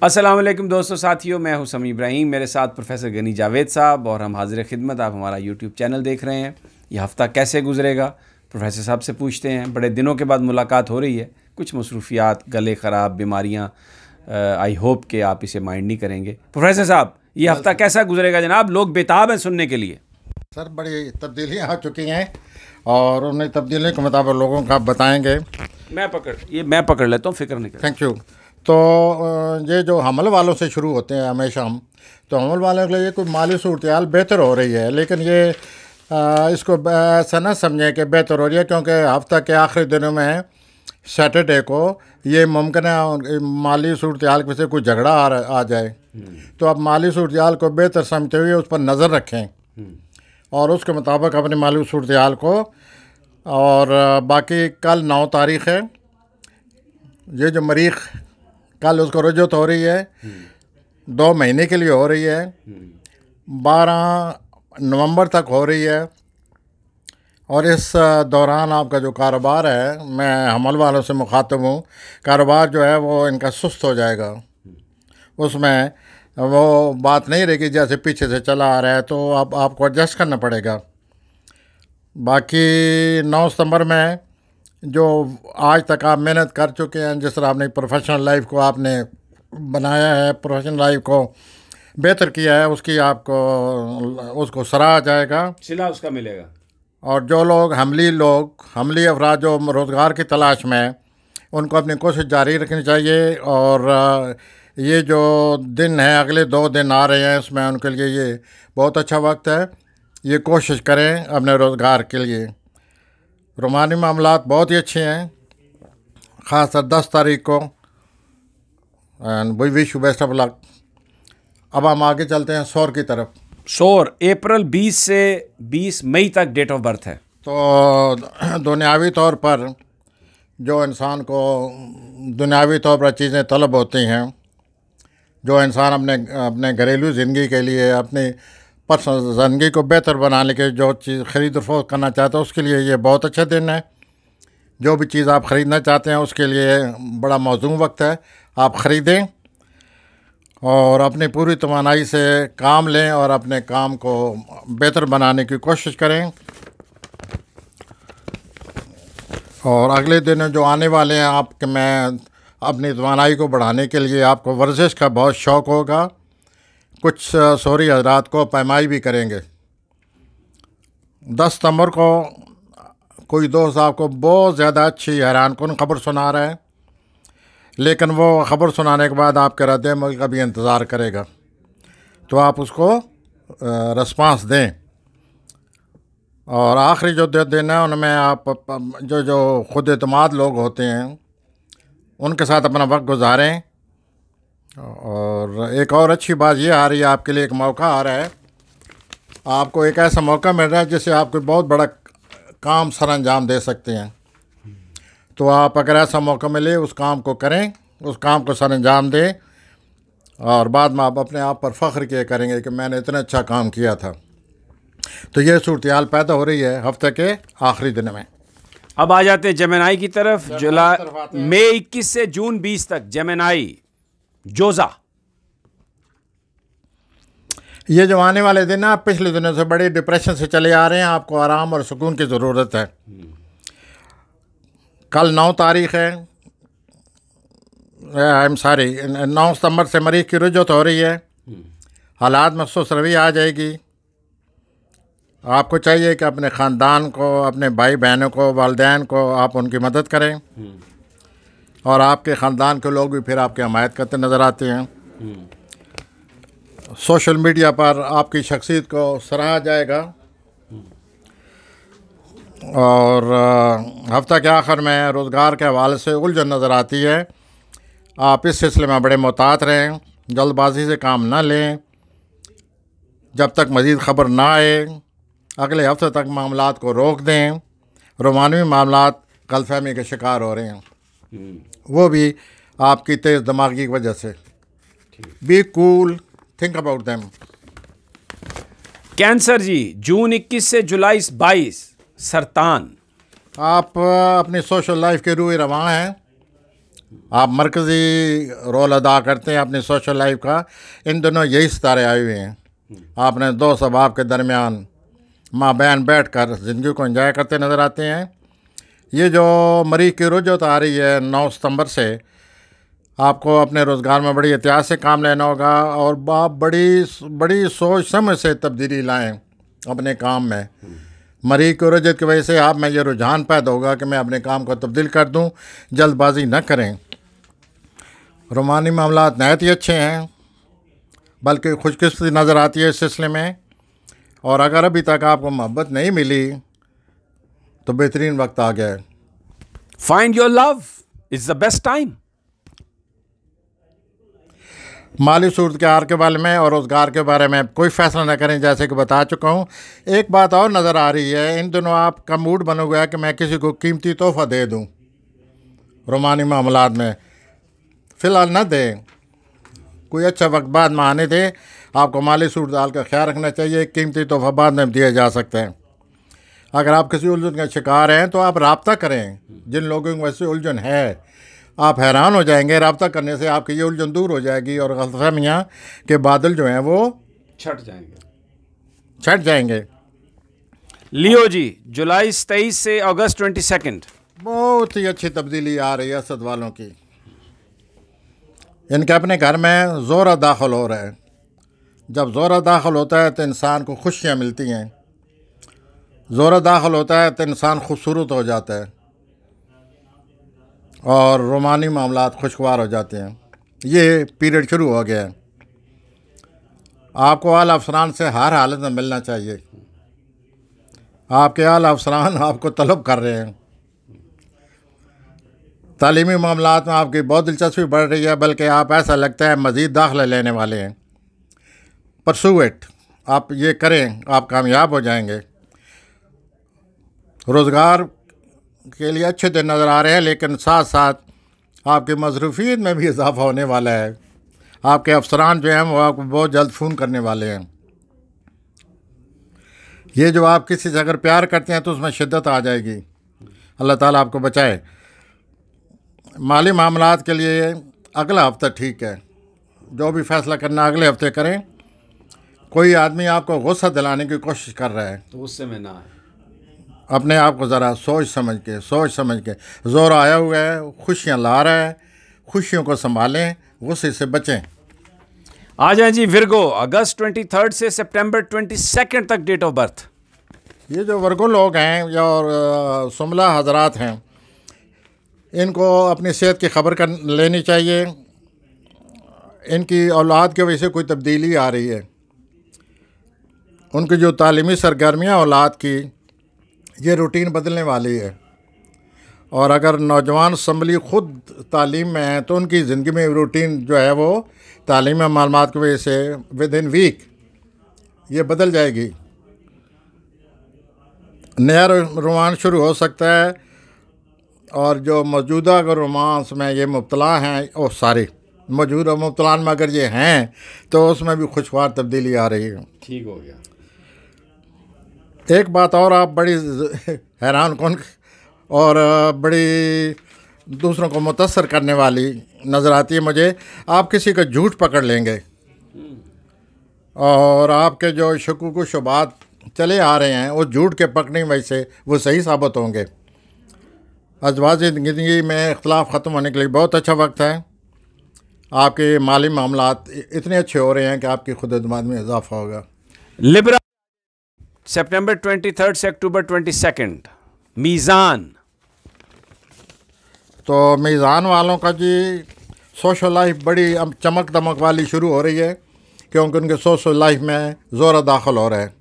अस्सलाम वालेकुम दोस्तों साथियों, मैं हूं समी इब्राहिम। मेरे साथ प्रोफेसर गनी जावेद साहब और हम हाजिर खिदमत। आप हमारा यूट्यूब चैनल देख रहे हैं। ये हफ़्ता कैसे गुजरेगा प्रोफेसर साहब से पूछते हैं। बड़े दिनों के बाद मुलाकात हो रही है, कुछ मसरूफियात, गले ख़राब, बीमारियाँ। आई होप कि आप इसे माइंड नहीं करेंगे। प्रोफेसर साहब, ये हफ़्ता कैसा गुजरेगा जनाब? लोग बेताब हैं सुनने के लिए। सर, बड़ी तब्दीलियाँ आ चुकी हैं और उन तब्दीलियों के मुताबिक लोगों का आप बताएंगे। मैं पकड़ लेता हूँ, फिक्र नहीं कर। Thank you. तो ये जो हमल वालों से शुरू होते हैं हमेशा हम, तो हमल वालों के लिए कोई माली सूरत बेहतर हो रही है, लेकिन ये इसको ऐसा ना समझें कि बेहतर हो रही है, क्योंकि हफ्ता के आखिरी दिनों में सैटरडे को ये मुमकिन है माली सूरत हाल से कोई झगड़ा आ जाए। तो आप माली सूरत हाल को बेहतर समझते हुए उस पर नज़र रखें और उसके मुताबिक अपनी माली सूरत हाल को। और बाकी कल 9 तारीख़ है, ये जो मरीख़ कल उसको रुजूत हो रही है, 2 महीने के लिए हो रही है, 12 नवंबर तक हो रही है। और इस दौरान आपका जो कारोबार है, मैं हमल वालों से मुखातिब हूँ, कारोबार जो है वो इनका सुस्त हो जाएगा। उसमें वो बात नहीं रहेगी जैसे पीछे से चला आ रहा है, तो आपको एडजस्ट करना पड़ेगा। बाकी 9 सितंबर में जो आज तक आप मेहनत कर चुके हैं, जिस तरह आपने प्रोफेशनल लाइफ को आपने बनाया है, प्रोफेशनल लाइफ को बेहतर किया है, उसकी आपको उसको सराहा जाएगा, सिला उसका मिलेगा। और जो लोग हमली अफराद जो रोज़गार की तलाश में हैं, उनको अपनी कोशिश जारी रखनी चाहिए। और ये जो दिन है, अगले 2 दिन आ रहे हैं, इसमें उनके लिए ये बहुत अच्छा वक्त है। ये कोशिश करें अपने रोज़गार के लिए। रोमानी मामलात बहुत ही अच्छे हैं, ख़ासकर 10 तारीख को, and we wish you best of luck. अब हम आगे चलते हैं सौर की तरफ। सौर अप्रैल 20 से 20 मई तक डेट ऑफ बर्थ है। तो दुनियावी तौर पर जो इंसान को दुनियावी तौर पर चीज़ें तलब होती हैं, जो इंसान अपने घरेलू ज़िंदगी के लिए, अपनी पर्सनल ज़िंदगी को बेहतर बनाने के जो चीज़ ख़रीद फरोख्त करना चाहता है, उसके लिए ये बहुत अच्छा दिन है। जो भी चीज़ आप ख़रीदना चाहते हैं उसके लिए बड़ा मौजूद वक्त है। आप ख़रीदें और अपनी पूरी तवानाई से काम लें और अपने काम को बेहतर बनाने की कोशिश करें। और अगले दिन जो आने वाले हैं, आपके मैं अपनी तवानाई को बढ़ाने के लिए, आपको वर्जिश का बहुत शौक़ होगा। कुछ सोरी हजरात को पैमाई भी करेंगे। 10 सितंबर को कोई दोस्त आपको बहुत ज़्यादा अच्छी हैरानकुन खबर सुना रहा है, लेकिन वो ख़बर सुनाने के बाद आपके रद्द-ए-अमल का भी इंतज़ार करेगा, तो आप उसको रिस्पांस दें। और आखिरी जो दिन है, उनमें आप जो खुद एतमाद लोग होते हैं, उनके साथ अपना वक्त गुजारें। और एक और अच्छी बात ये आ रही है, आपके लिए एक मौका आ रहा है। आपको एक ऐसा मौका मिल रहा है जिससे आप कोई बहुत बड़ा काम सर अंजाम दे सकते हैं। तो आप अगर ऐसा मौका मिले, उस काम को करें, उस काम को सर अंजाम दें, और बाद में आप अपने आप पर फ़ख्र किया करेंगे कि मैंने इतना अच्छा काम किया था। तो ये सूरत हाल पैदा हो रही है हफ्ते के आखिरी दिन में। अब आ जाते हैं जेमिनी की तरफ। जुलाई मई 21 से जून 20 तक जेमिनी जोजा। ये जो आने वाले दिन आप पिछले दिनों से बड़े डिप्रेशन से चले आ रहे हैं, आपको आराम और सुकून की ज़रूरत है। कल 9 तारीख़ है, 9 सितंबर से मरीज़ की रुजूत हो रही है। हालात में सुस्त रवि आ जाएगी। आपको चाहिए कि अपने ख़ानदान को, अपने भाई बहनों को, वालिदैन को आप उनकी मदद करें, और आपके ख़ानदान के लोग भी फिर आपकी हमायत करते नज़र आते हैं। सोशल मीडिया पर आपकी शख्सियत को सराहा जाएगा। और हफ्ता के आखिर में रोज़गार के हवाले से उलझन नज़र आती है। आप इस सिलसिले में बड़े मोहतात रहें, जल्दबाजी से काम ना लें जब तक मज़ीद ख़बर ना आए। अगले हफ्ते तक मामलात को रोक दें। रोमानवी मामलात गलतफहमी के शिकार हो रहे हैं, वो भी आपकी तेज़ दिमागी की वजह से। Be cool, think about them. Cancer ji, जून 21 से जुलाई 22 सरतान। आप अपनी सोशल लाइफ के रूए रवां हैं, आप मरकज़ी रोल अदा करते हैं अपनी सोशल लाइफ का। इन दोनों यही सितारे आए हुए हैं। आपने दोस्त अहबाब के दरमियान माँ बहन बैठ कर ज़िंदगी को एंजॉय करते नज़र आते हैं। ये जो मरीज़ की रुजत आ रही है 9 सितंबर से, आपको अपने रोज़गार में बड़ी एहतियात से काम लेना होगा और आप बड़ी बड़ी सोच समझ से तब्दीली लाएं अपने काम में। मरीज़ की रुजत की वजह से आप में ये रुझान पैदा होगा कि मैं अपने काम को तब्दील कर दूं। जल्दबाजी न करें। रूमानी मामलात नहायत ही अच्छे हैं, बल्कि खुशकिस्मती नज़र आती है इस सिलसिले में। और अगर अभी तक आपको मोहब्बत नहीं मिली तो बेहतरीन वक्त आ गया है। Find your love is the best time. माली सूरत के बारे में और रोज़गार के बारे में कोई फ़ैसला न करें, जैसे कि बता चुका हूँ। एक बात और नज़र आ रही है, इन दिनों आपका मूड बना हुआ है कि मैं किसी को कीमती तोहफ़ा दे दूँ। रोमानी मामलात में फ़िलहाल न दें, कोई अच्छा वक्त बाद में आने दें। आपको माली सूरत का ख्याल रखना चाहिए। कीमती तोहफ़ा बाद में दिए जा सकते हैं। अगर आप किसी उलझन का शिकार हैं तो आप रब्ता करें। जिन लोगों को वैसे उलझन है, आप हैरान हो जाएंगे। रब्ता करने से आपकी ये उलझन दूर हो जाएगी और गलतफहमियाँ के बादल जो हैं वो छट जाएंगे। लियो जी, जुलाई 23 से अगस्त 22 बहुत ही अच्छी तब्दीली आ रही है असद वालों की। इनके अपने घर में ज़ोरा दाखिल हो रहा है। जब ज़ोरा दाखिल होता है तो इंसान को खुशियाँ मिलती हैं। ज़ोरा दाखिल होता है तो इंसान खूबसूरत हो जाता है और रोमानी मामलात खुशगवार हो जाते हैं। ये पीरियड शुरू हो गया है। आपको आला अफसरान से हर हालत में मिलना चाहिए। आपके आला अफसरान आपको तलब कर रहे हैं। तालीमी मामलात में आपकी बहुत दिलचस्पी बढ़ रही है, बल्कि आप ऐसा लगता है मज़ीद दाखिला लेने वाले हैं। परसू इट, आप ये करें, आप कामयाब हो जाएंगे। रोज़गार के लिए अच्छे दिन नज़र आ रहे हैं, लेकिन साथ साथ आपकी मसरूफियत में भी इजाफा होने वाला है। आपके अफसरान जो हैं वो आपको बहुत जल्द फ़ोन करने वाले हैं। ये जो आप किसी से अगर प्यार करते हैं तो उसमें शिद्दत आ जाएगी। अल्लाह ताला आपको बचाए। माली मामलात के लिए अगला हफ्ता ठीक है। जो भी फैसला करना अगले हफ्ते करें। कोई आदमी आपको गुस्सा दिलाने की कोशिश कर रहा है तो उससे में ना है। अपने आप को ज़रा सोच समझ के ज़ोर आया हुआ है, खुशियाँ ला रहा है। खुशियों को संभालें, गुस्से से बचें। आ जाए जी विर्गो, अगस्त 23 से सितंबर 22 तक डेट ऑफ बर्थ। ये जो वर्गो लोग हैं और सुमला हजरात हैं, इनको अपनी सेहत की खबर कर लेनी चाहिए। इनकी औलाद की वजह से कोई तब्दीली आ रही है। उनकी जो तालीमी सरगर्मियाँ औलाद की, ये रूटीन बदलने वाली है। और अगर नौजवान असम्बली ख़ुद तालीम में हैं तो उनकी ज़िंदगी में रूटीन जो है वो तालीमी मालूमात की वजह से विद इन वीक ये बदल जाएगी। नया रोमांस शुरू हो सकता है। और जो मौजूदा अगर रोमांस में ये मुब्तला हैं, वो सारे मौजूदा मुब्तलान में अगर ये हैं तो उसमें भी खुशगवार तब्दीली आ रही है। ठीक हो गया। एक बात और, आप बड़ी हैरान कौन और बड़ी दूसरों को मुतासर करने वाली नज़र आती है मुझे। आप किसी का झूठ पकड़ लेंगे और आपके जो शकूक शुबात चले आ रहे हैं वो झूठ के पकड़ने की वजह से वो सही साबित होंगे। अज़वाजी ज़िंदगी में इख्तलाफ ख़त्म होने के लिए बहुत अच्छा वक्त है। आपके माली मामलात इतने अच्छे हो रहे हैं कि आपकी खुद एतमाद में इजाफा होगा। लिब्रा, सितंबर 23 से अक्टूबर 22। मीज़ान, तो मीज़ान वालों का जी सोशल लाइफ बड़ी अब चमक दमक वाली शुरू हो रही है, क्योंकि उनके सोशल लाइफ में ज़ोर दाखिल हो रहा है।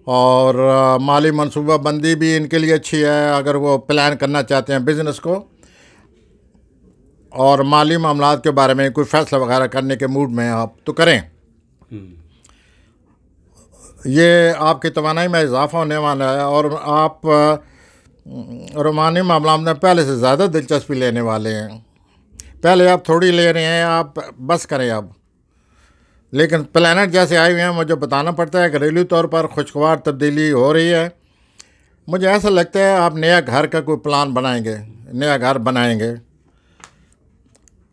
और माली मनसूबाबंदी भी इनके लिए अच्छी है अगर वो प्लान करना चाहते हैं बिज़नेस को, और माली मामलात के बारे में कोई फ़ैसला वगैरह करने के मूड में आप तो करें। ये आपकी तवानाई में इजाफा होने वाला है और आप रोमानी मामला में पहले से ज़्यादा दिलचस्पी लेने वाले हैं। पहले आप थोड़ी ले रहे हैं, आप बस करें अब। लेकिन प्लानट जैसे आए हुए हैं, मुझे बताना पड़ता है घरेलू तौर पर खुशगवार तब्दीली हो रही है। मुझे ऐसा लगता है आप नया घर का कोई प्लान बनाएंगे, नया घर बनाएंगे।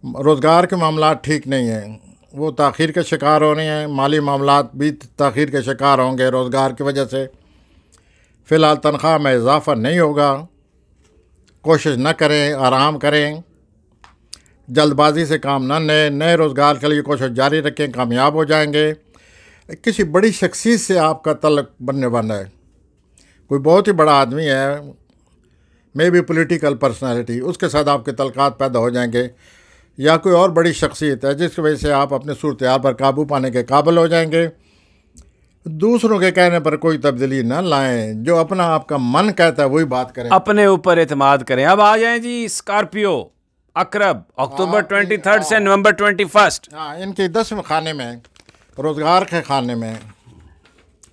रोज़गार के मामला ठीक नहीं हैं, वो ताख़ीर के शिकार हो रहे हैं, माली मामलात भी ताख़ीर के शिकार होंगे रोज़गार की वजह से। फ़िलहाल तनख्वाह में इजाफ़ा नहीं होगा, कोशिश न करें, आराम करें, जल्दबाजी से काम न लें, नए रोज़गार के लिए कोशिश जारी रखें, कामयाब हो जाएंगे। किसी बड़ी शख्सियत से आपका तल्लुक़ बनने वाला है, कोई बहुत ही बड़ा आदमी है, मे बी पॉलिटिकल पर्सनालिटी, उसके साथ आपके तल्क़ात पैदा हो जाएंगे, या कोई और बड़ी शख्सियत है जिसकी वजह से आप अपने सूरत-ए-हाल पर काबू पाने के काबिल हो जाएंगे। दूसरों के कहने पर कोई तब्दीली न लाएं, जो अपना आपका मन कहता है वही बात करें, अपने ऊपर एतमाद करें। अब आ जाएं जी स्कॉर्पियो, अकरब, अक्टूबर 23 से नवंबर 21। हाँ, इनके 10वें खाने में, रोज़गार के खाने में,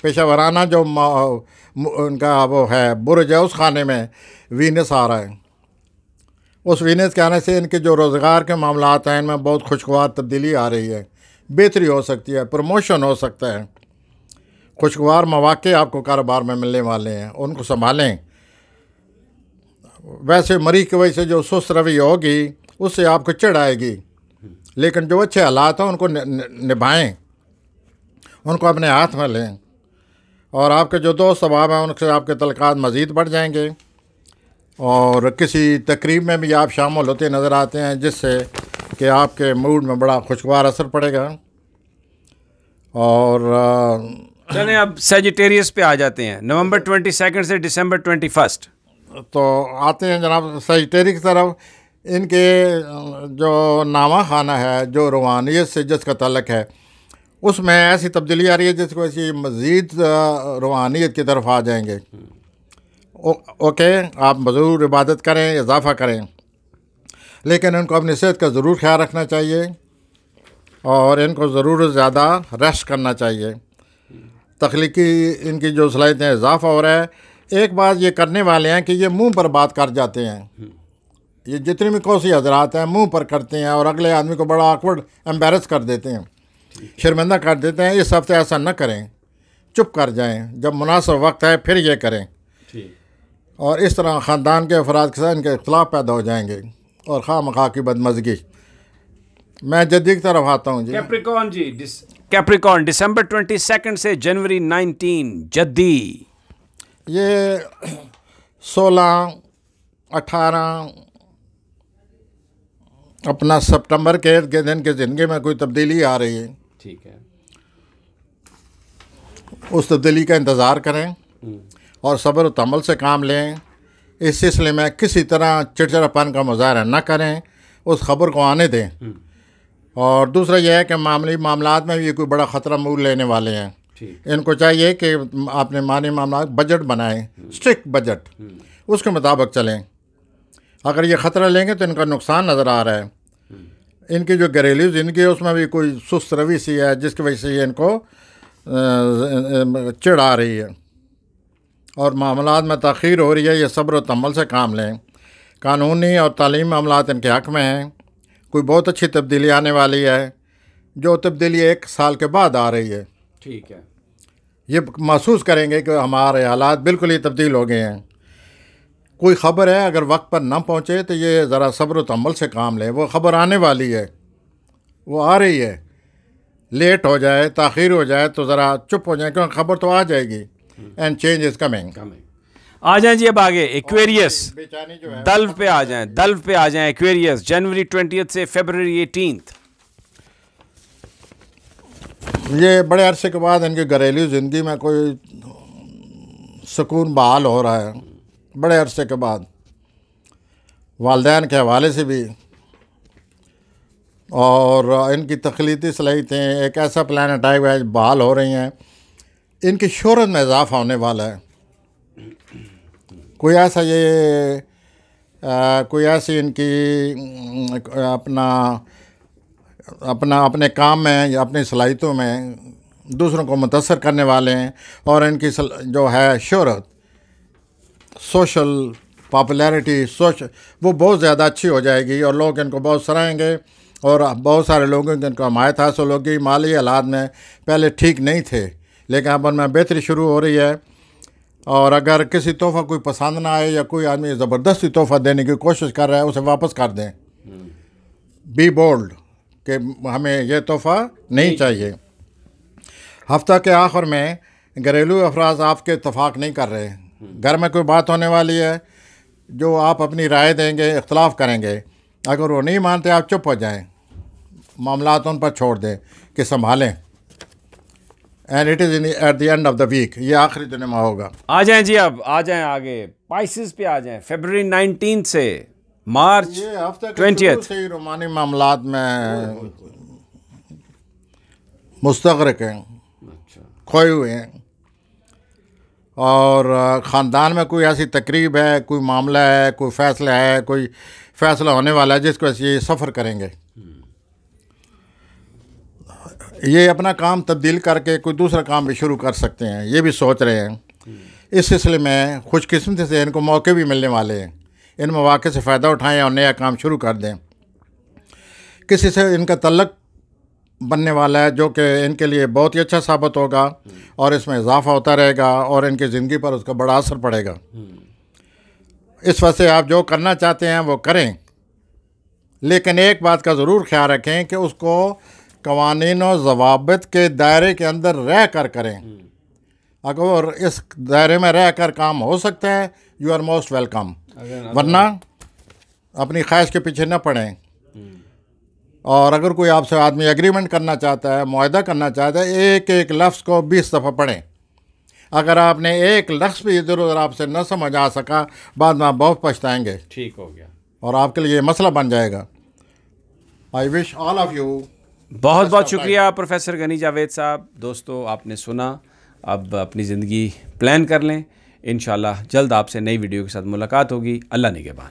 पेशा जो उनका वो है बुर्ज है, उस खाने में वीनस आ रहा है। उस वीनस के आने से इनके जो रोज़गार के मामलात हैं इनमें बहुत खुशगवार तब्दीली आ रही है, बेहतरी हो सकती है, प्रमोशन हो सकता है, खुशगवार मौक़े आपको कारोबार में मिलने वाले हैं, उनको संभालें। वैसे मरीज़ की वजह से जो सुस्त रवि होगी उससे आपको चिढ़ आएगी, लेकिन जो अच्छे हालात हैं उनको निभाएं, उनको अपने हाथ में लें, और आपके जो दोस्त अहबाब हैं उनसे आपके तल्क़ात मज़ीद बढ़ जाएंगे, और किसी तकरीब में भी आप शामिल होते नज़र आते हैं जिससे कि आपके मूड में बड़ा खुशगवार असर पड़ेगा। और चलें अब सेजिटेरियस पे आ जाते हैं, नवंबर 22 से दिसंबर 21। तो आते हैं जनाब सेजिटेरियस की तरफ। इनके जो नामा खाना है, जो रूहानियत से जिसका तल्लक़ है, उसमें ऐसी तब्दीली आ रही है जिसको ऐसी मज़ीद रूहानियत की तरफ आ जाएंगे। ओके, आप ज़रूर इबादत करें, इजाफ़ा करें, लेकिन इनको अपनी सेहत का ज़रूर ख्याल रखना चाहिए, और इनको ज़रूर ज़्यादा रेस्ट करना चाहिए। तख्लीकी इनकी जो सलाहियतें इजाफ़ा हो रहा है। एक बात ये करने वाले हैं कि ये मुंह पर बात कर जाते हैं, ये जितने भी कोसी हजरात हैं मुंह पर करते हैं, और अगले आदमी को बड़ा ऑकवर्ड एम्बेरस कर देते हैं, शर्मिंदा कर देते हैं। इस हफ्ते ऐसा न करें, चुप कर जाएं, जब मुनासिब वक्त है फिर ये करें, और इस तरह ख़ानदान के अफराद के साथ इनके इख्तिलाफ पैदा हो जाएंगे और खामखा की बदमज़गी। मैं जद्दी की तरफ आता हूँ जी। कैप्रिकॉर्न जी, कैप्रिकॉर्न दिसंबर 22 से जनवरी 19, जद्दी। ये 16, 18 अपना सितंबर के इर्द गिर्द इनकी ज़िंदगी में कोई तब्दीली आ रही है, ठीक है, उस तब्दीली का इंतज़ार करें और सब्र और तहम्मुल से काम लें। इस सिलसिले में किसी तरह चिड़चिड़ापन का मुज़ाहरा न करें, उस खबर को आने दें। और दूसरा यह है कि मामलात में भी कोई बड़ा ख़तरा मोल लेने वाले हैं, इनको चाहिए कि अपने मानी मामला बजट बनाएं, स्ट्रिक्ट बजट, उसके मुताबिक चलें। अगर ये ख़तरा लेंगे तो इनका नुकसान नज़र आ रहा है। इनकी जो घरेलू ज़िंदगी है उसमें भी कोई सुस्त रवि सी है जिसकी वजह से ये इनको चिढ़ आ रही है, और मामलात में ताख़ीर हो रही है। ये सब्र और तहम्मुल से काम लें। कानूनी और तालीमी मामलात इनके हक़ में हैं। कोई बहुत अच्छी तब्दीली आने वाली है, जो तब्दीली 1 साल के बाद आ रही है। ठीक है, ये महसूस करेंगे कि हमारे हालात बिल्कुल ही तब्दील हो गए हैं। कोई ख़बर है अगर वक्त पर ना पहुँचे तो ये ज़रा सब्र और तहम्मुल से काम लें। वो ख़बर आने वाली है, वो आ रही है, लेट हो जाए, ताख़ीर हो जाए तो ज़रा चुप हो जाए, क्योंकि ख़बर तो आ जाएगी। And change is coming. आ जाएं जी अब आगे एक्वेरियस, बेचानी जो है दल्व पे आ जाएं, दल्व पे आ जाएं। एक्वेरियस जनवरी 20 से फरवरी 18। ये बड़े अरसे के बाद इनकी घरेलू ज़िंदगी में कोई सुकून बहाल हो रहा है, बड़े अरसे के बाद, वालिदैन के हवाले से भी। और इनकी तख्लीकी सलाहियतें, एक ऐसा प्लानट आया है बहाल हो रही हैं। इनकी शोहरत में इजाफ़ा होने वाला है। कोई ऐसा कोई ऐसी इनकी अपने काम में या अपनी सलाहियतों में दूसरों को मुतासर करने वाले हैं, और इनकी जो है शोहरत, सोशल पॉपुलैरिटी, वो बहुत ज़्यादा अच्छी हो जाएगी, और लोग इनको बहुत सराहेंगे, और बहुत सारे लोगों की इनको हमायत हासिल होगी। माली हालात में पहले ठीक नहीं थे, लेकिन अब उनमें बेहतरी शुरू हो रही है। और अगर किसी तोहफ़ा कोई पसंद ना आए, या कोई आदमी ज़बरदस्ती तोहफ़ा देने की कोशिश कर रहा है, उसे वापस कर दें। बी बोल्ड कि हमें ये तोहफ़ा नहीं चाहिए। हफ्ता के आखिर में घरेलू अफराज आपके इत्तफाक नहीं कर रहे, घर में कोई बात होने वाली है जो आप अपनी राय देंगे, इख्तलाफ करेंगे, अगर वो नहीं मानते आप चुप हो जाएं, मामलात उन पर छोड़ दें कि संभालें। And it is at the end of the week, ये आखिरी दिन में होगा। आ जाएं जी, अब आ जाएं आगे स्पाइसेस पे आ जाएं। फरवरी 19 से मार्च ये हफ्ते 20 से ही रोमानी मामलात में मुस्तग़रक़ हैं, खोए हुए हैं। और ख़ानदान में कोई ऐसी तकरीब है, कोई मामला है, कोई फ़ैसला है, कोई फ़ैसला होने वाला है जिसको ये सफ़र करेंगे। ये अपना काम तब्दील करके कोई दूसरा काम भी शुरू कर सकते हैं, ये भी सोच रहे हैं। इस सिलसिले में खुशकिस्मती से इनको मौके भी मिलने वाले हैं। इन मौक़े से फ़ायदा उठाएं और नया काम शुरू कर दें। किसी से इनका तल्लक बनने वाला है जो कि इनके लिए बहुत ही अच्छा साबित होगा और इसमें इजाफा होता रहेगा और इनकी ज़िंदगी पर उसका बड़ा असर पड़ेगा। इस वजह से आप जो करना चाहते हैं वो करें, लेकिन एक बात का ज़रूर ख्याल रखें कि उसको कवानीन और ज़वाबित के दायरे के अंदर रह कर करें। अगर इस दायरे में रह कर काम हो सकता है, यू आर मोस्ट वेलकम, वरना अपनी ख्वाहिश के पीछे न पड़ें। और अगर कोई आपसे आदमी एग्रीमेंट करना चाहता है, मुआहदा करना चाहता है, एक एक लफ्ज़ को 20 दफ़ा पढ़ें। अगर आपने एक लफ्ज़ भी इधर उधर आपसे न समझ आ सका, बाद में आप बहुत पछताएंगे। ठीक हो गया और आपके लिए मसला बन जाएगा। I wish all of you. बहुत बहुत शुक्रिया प्रोफेसर गनी जावेद साहब। दोस्तों, आपने सुना, अब अपनी ज़िंदगी प्लान कर लें। इंशाल्लाह जल्द आपसे नई वीडियो के साथ मुलाकात होगी। अल्लाह निगहबान।